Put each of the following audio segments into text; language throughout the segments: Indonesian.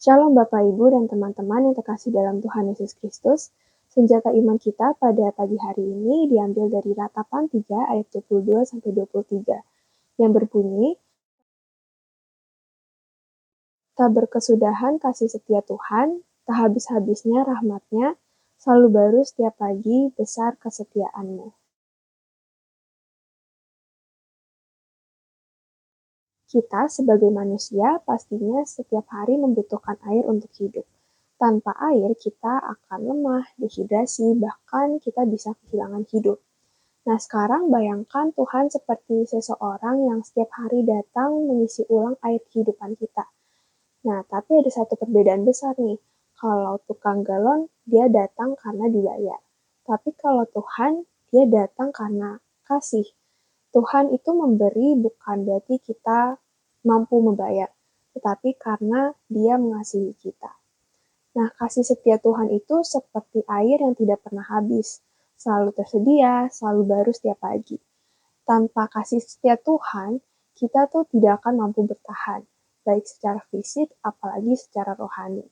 Shalom Bapak Ibu dan teman-teman yang terkasih dalam Tuhan Yesus Kristus. Senjata iman kita pada pagi hari ini diambil dari Ratapan 3 ayat 22-23 yang berbunyi, "Tak berkesudahan kasih setia Tuhan, tak habis-habisnya rahmat-Nya, selalu baru setiap pagi besar kesetiaan-Mu." Kita sebagai manusia pastinya setiap hari membutuhkan air untuk hidup. Tanpa air, kita akan lemah, dehidrasi, bahkan kita bisa kehilangan hidup. Nah, sekarang bayangkan Tuhan seperti seseorang yang setiap hari datang mengisi ulang air kehidupan kita. Nah, tapi ada satu perbedaan besar nih. Kalau tukang galon, dia datang karena dibayar. Tapi kalau Tuhan, dia datang karena kasih. Tuhan itu memberi bukan berarti kita mampu membayar, tetapi karena dia mengasihi kita. Nah, kasih setia Tuhan itu seperti air yang tidak pernah habis, selalu tersedia, selalu baru setiap pagi. Tanpa kasih setia Tuhan, kita tuh tidak akan mampu bertahan, baik secara fisik apalagi secara rohani.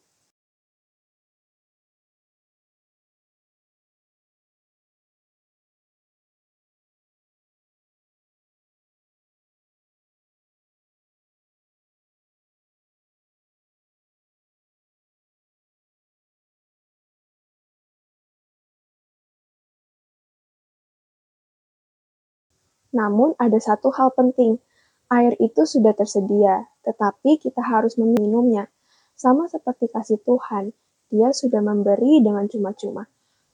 Namun ada satu hal penting, air itu sudah tersedia, tetapi kita harus meminumnya. Sama seperti kasih Tuhan, dia sudah memberi dengan cuma-cuma.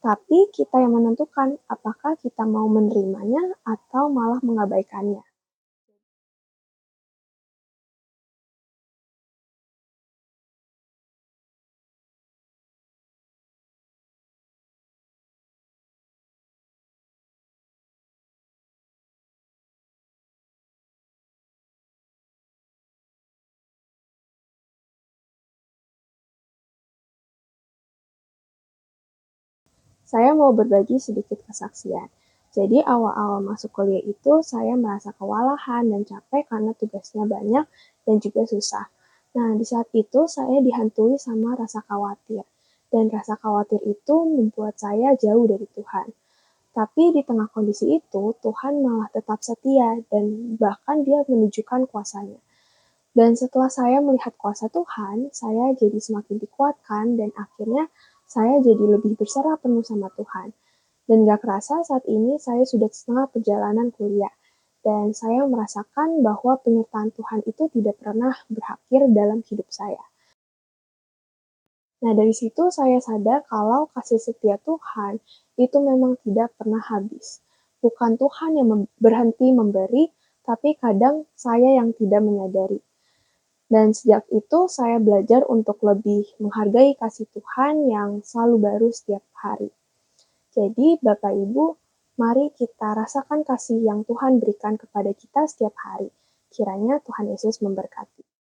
Tapi kita yang menentukan apakah kita mau menerimanya atau malah mengabaikannya. Saya mau berbagi sedikit kesaksian. Jadi awal-awal masuk kuliah itu saya merasa kewalahan dan capek karena tugasnya banyak dan juga susah. Nah, di saat itu saya dihantui sama rasa khawatir. Dan rasa khawatir itu membuat saya jauh dari Tuhan. Tapi di tengah kondisi itu, Tuhan malah tetap setia dan bahkan dia menunjukkan kuasanya. Dan setelah saya melihat kuasa Tuhan, saya jadi semakin dikuatkan dan akhirnya saya jadi lebih berserah penuh sama Tuhan. Dan gak kerasa saat ini saya sudah setengah perjalanan kuliah. Dan saya merasakan bahwa penyertaan Tuhan itu tidak pernah berakhir dalam hidup saya. Nah, dari situ saya sadar kalau kasih setia Tuhan itu memang tidak pernah habis. Bukan Tuhan yang berhenti memberi, tapi kadang saya yang tidak menyadari. Dan sejak itu saya belajar untuk lebih menghargai kasih Tuhan yang selalu baru setiap hari. Jadi Bapak Ibu, mari kita rasakan kasih yang Tuhan berikan kepada kita setiap hari. Kiranya Tuhan Yesus memberkati.